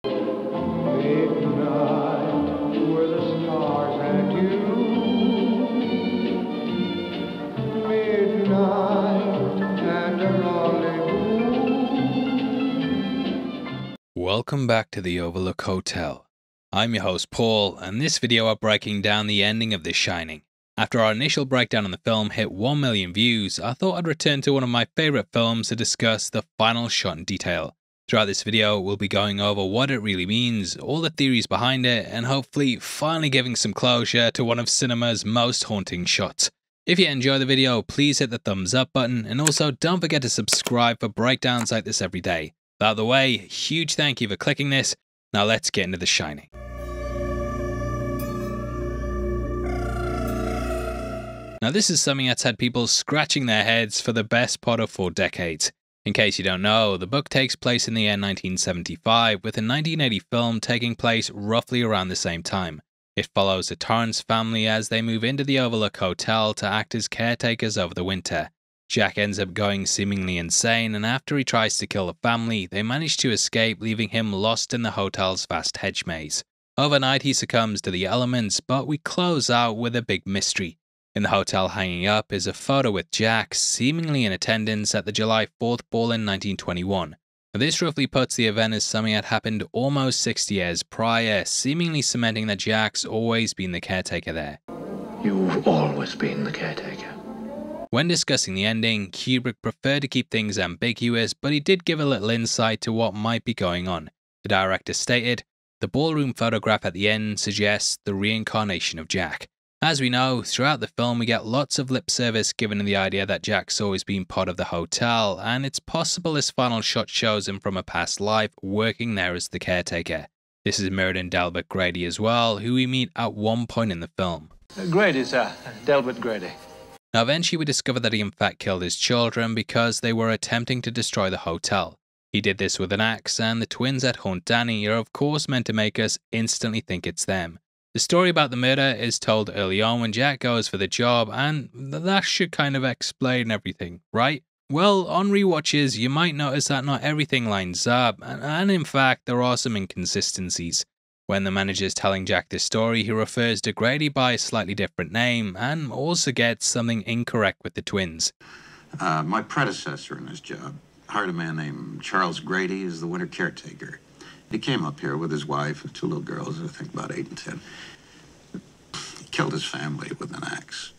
Midnight, where the stars and you. Midnight and a rendezvous. Welcome back to the Overlook Hotel. I'm your host Paul, and this video I'm breaking down the ending of The Shining. After our initial breakdown on the film hit 1 million views, I thought I'd return to one of my favourite films to discuss the final shot in detail. Throughout this video, we'll be going over what it really means, all the theories behind it, and hopefully finally giving some closure to one of cinema's most haunting shots. If you enjoy the video, please hit the thumbs up button, and also don't forget to subscribe for breakdowns like this every day. Out of the way, huge thank you for clicking this. Now let's get into The Shining. Now this is something that's had people scratching their heads for the best part of 4 decades. In case you don't know, the book takes place in the year 1975, with a 1980 film taking place roughly around the same time. It follows the Torrance family as they move into the Overlook Hotel to act as caretakers over the winter. Jack ends up going seemingly insane, and after he tries to kill the family, they manage to escape, leaving him lost in the hotel's vast hedge maze. Overnight he succumbs to the elements, but we close out with a big mystery. In the hotel hanging up is a photo with Jack, seemingly in attendance at the July 4th ball in 1921. This roughly puts the event as something that happened almost 60 years prior, seemingly cementing that Jack's always been the caretaker there. You've always been the caretaker. When discussing the ending, Kubrick preferred to keep things ambiguous, but he did give a little insight to what might be going on. The director stated, "The ballroom photograph at the end suggests the reincarnation of Jack." As we know, throughout the film we get lots of lip service given to the idea that Jack's always been part of the hotel, and it's possible this final shot shows him from a past life working there as the caretaker. This is mirrored in Delbert Grady as well, who we meet at one point in the film. Grady, sir. Delbert Grady. Now eventually we discover that he in fact killed his children because they were attempting to destroy the hotel. He did this with an axe, and the twins that haunt Danny are of course meant to make us instantly think it's them. The story about the murder is told early on when Jack goes for the job, and that should kind of explain everything, right? Well, on rewatches you might notice that not everything lines up, and in fact there are some inconsistencies. When the manager's telling Jack this story, he refers to Grady by a slightly different name, and also gets something incorrect with the twins. My predecessor in this job hired a man named Charles Grady as the winter caretaker. He came up here with his wife and 2 little girls, I think about 8 and 10. He killed his family with an axe.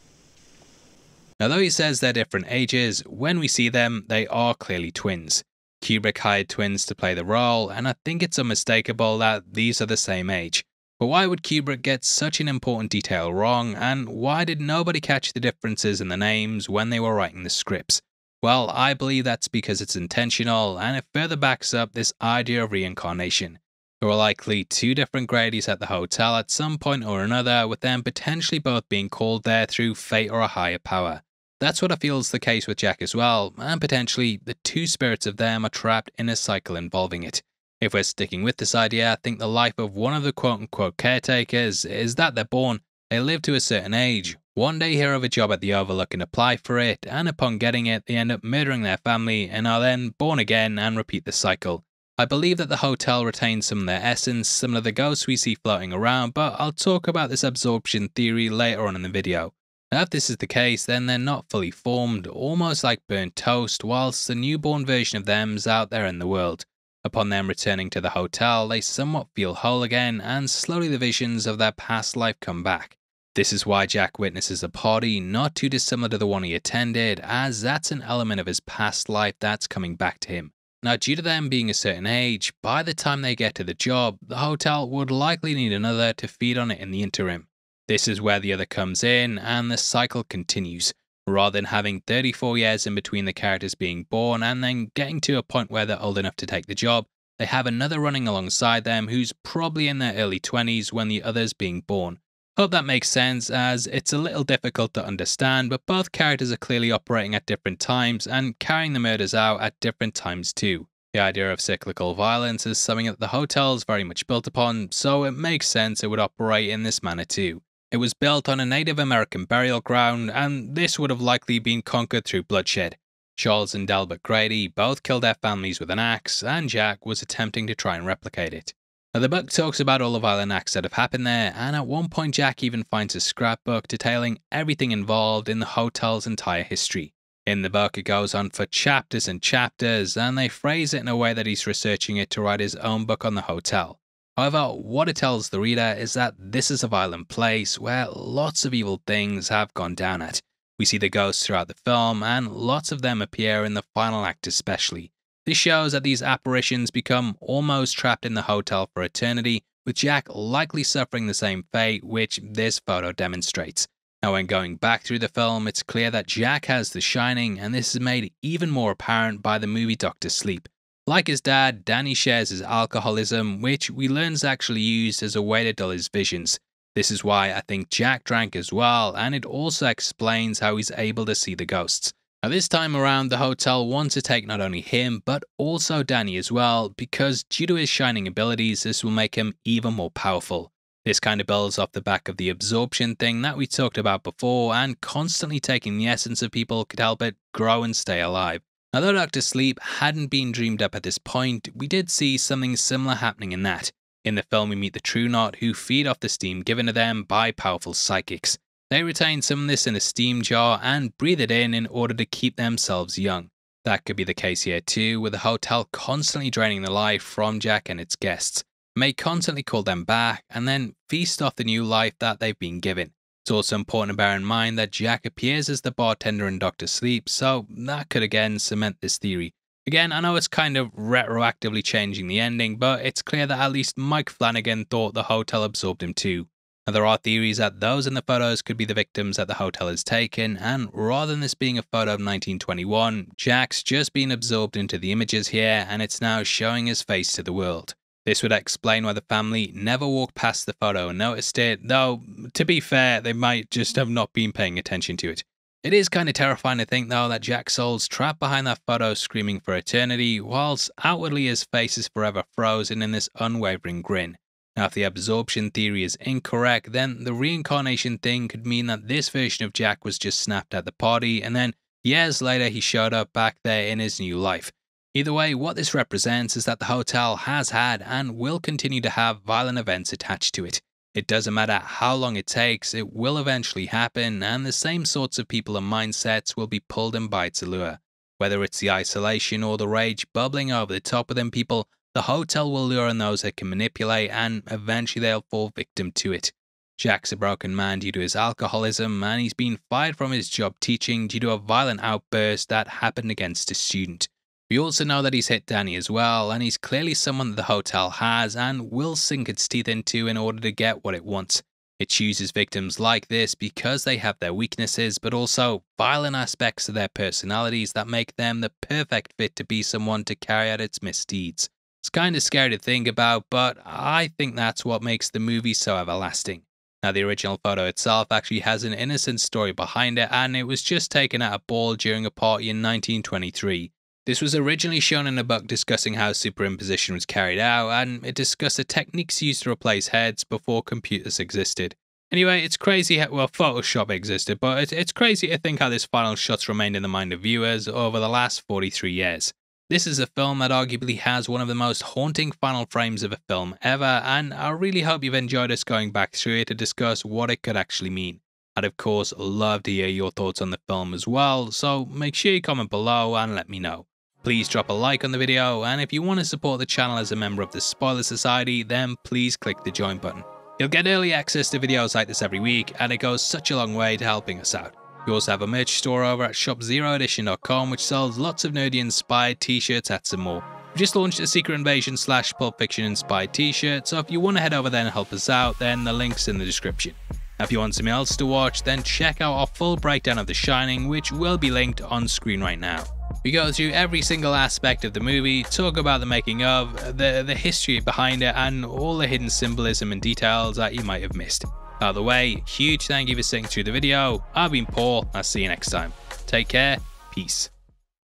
Now though he says they're different ages, when we see them, they are clearly twins. Kubrick hired twins to play the role, and I think it's unmistakable that these are the same age. But why would Kubrick get such an important detail wrong, and why did nobody catch the differences in the names when they were writing the scripts? Well, I believe that's because it's intentional, and it further backs up this idea of reincarnation. There were likely 2 different Gradys at the hotel at some point or another, with them potentially both being called there through fate or a higher power. That's what I feel is the case with Jack as well, and potentially the 2 spirits of them are trapped in a cycle involving it. If we're sticking with this idea, I think the life of one of the quote-unquote caretakers is that they're born, they live to a certain age, one day hear of a job at the Overlook and apply for it, and upon getting it they end up murdering their family and are then born again and repeat the cycle. I believe that the hotel retains some of their essence, similar to the ghosts we see floating around, but I'll talk about this absorption theory later on in the video. Now if this is the case, then they're not fully formed, almost like burnt toast, whilst the newborn version of them's out there in the world. Upon them returning to the hotel, they somewhat feel whole again, and slowly the visions of their past life come back. This is why Jack witnesses a party not too dissimilar to the one he attended, as that's an element of his past life that's coming back to him. Now due to them being a certain age, by the time they get to the job, the hotel would likely need another to feed on it in the interim. This is where the other comes in, and the cycle continues. Rather than having 34 years in between the characters being born and then getting to a point where they're old enough to take the job, they have another running alongside them who's probably in their early 20s when the other's being born. Hope that makes sense, as it's a little difficult to understand, but both characters are clearly operating at different times and carrying the murders out at different times too. The idea of cyclical violence is something that the hotel is very much built upon, so it makes sense it would operate in this manner too. It was built on a Native American burial ground, and this would have likely been conquered through bloodshed. Charles and Delbert Grady both killed their families with an axe, and Jack was attempting to try and replicate it. Now, the book talks about all the violent acts that have happened there, and at one point Jack even finds a scrapbook detailing everything involved in the hotel's entire history. In the book, it goes on for chapters and chapters, and they phrase it in a way that he's researching it to write his own book on the hotel. However, what it tells the reader is that this is a violent place where lots of evil things have gone down at. We see the ghosts throughout the film, and lots of them appear in the final act especially. This shows that these apparitions become almost trapped in the hotel for eternity, with Jack likely suffering the same fate which this photo demonstrates. Now, when going back through the film, it's clear that Jack has the shining, and this is made even more apparent by the movie Dr. Sleep. Like his dad, Danny shares his alcoholism, which we learn is actually used as a way to dull his visions. This is why I think Jack drank as well, and it also explains how he's able to see the ghosts. Now, this time around, the hotel wants to take not only him, but also Danny as well, because due to his shining abilities, this will make him even more powerful. This kind of builds off the back of the absorption thing that we talked about before, and constantly taking the essence of people could help it grow and stay alive. Although Dr. Sleep hadn't been dreamed up at this point, we did see something similar happening in that. In the film, we meet the True Knot, who feed off the steam given to them by powerful psychics. They retain some of this in a steam jar and breathe it in order to keep themselves young. That could be the case here too, with the hotel constantly draining the life from Jack and its guests. It may constantly call them back and then feast off the new life that they've been given. It's also important to bear in mind that Jack appears as the bartender in Dr. Sleep, so that could again cement this theory. Again, I know it's kind of retroactively changing the ending, but it's clear that at least Mike Flanagan thought the hotel absorbed him too. Now, there are theories that those in the photos could be the victims that the hotel has taken, and rather than this being a photo of 1921, Jack's just been absorbed into the images here, and it's now showing his face to the world. This would explain why the family never walked past the photo and noticed it, though, to be fair, they might just have not been paying attention to it. It is kind of terrifying to think, though, that Jack's soul's trapped behind that photo screaming for eternity, whilst outwardly his face is forever frozen in this unwavering grin. Now, if the absorption theory is incorrect, then the reincarnation thing could mean that this version of Jack was just snapped at the party, and then years later he showed up back there in his new life. Either way, what this represents is that the hotel has had and will continue to have violent events attached to it. It doesn't matter how long it takes, it will eventually happen, and the same sorts of people and mindsets will be pulled in by its allure. Whether it's the isolation or the rage bubbling over the top within people, the hotel will lure in those that can manipulate, and eventually they'll fall victim to it. Jack's a broken man due to his alcoholism, and he's been fired from his job teaching due to a violent outburst that happened against a student. We also know that he's hit Danny as well, and he's clearly someone that the hotel has and will sink its teeth into in order to get what it wants. It chooses victims like this because they have their weaknesses, but also violent aspects of their personalities that make them the perfect fit to be someone to carry out its misdeeds. It's kind of scary to think about, but I think that's what makes the movie so everlasting. Now, the original photo itself actually has an innocent story behind it, and it was just taken at a ball during a party in 1923. This was originally shown in a book discussing how superimposition was carried out, and it discussed the techniques used to replace heads before computers existed. Anyway, it's crazy how, well, Photoshop existed, but it's crazy to think how this final shot's remained in the mind of viewers over the last 43 years. This is a film that arguably has one of the most haunting final frames of a film ever, and I really hope you've enjoyed us going back through it to discuss what it could actually mean. I'd of course love to hear your thoughts on the film as well, so make sure you comment below and let me know. Please drop a like on the video, and if you want to support the channel as a member of the Spoiler Society, then please click the join button. You'll get early access to videos like this every week, and it goes such a long way to helping us out. We also have a merch store over at shopzeroedition.com, which sells lots of nerdy inspired t-shirts, hats and more. We just launched a Secret Invasion / Pulp Fiction inspired t-shirt, so if you want to head over there and help us out, then the link's in the description. Now, if you want something else to watch, then check out our full breakdown of The Shining, which will be linked on screen right now. We go through every single aspect of the movie, talk about the making of, the history behind it, and all the hidden symbolism and details that you might have missed. Out of the way, huge thank you for sitting through the video. I've been Paul, I'll see you next time. Take care, peace.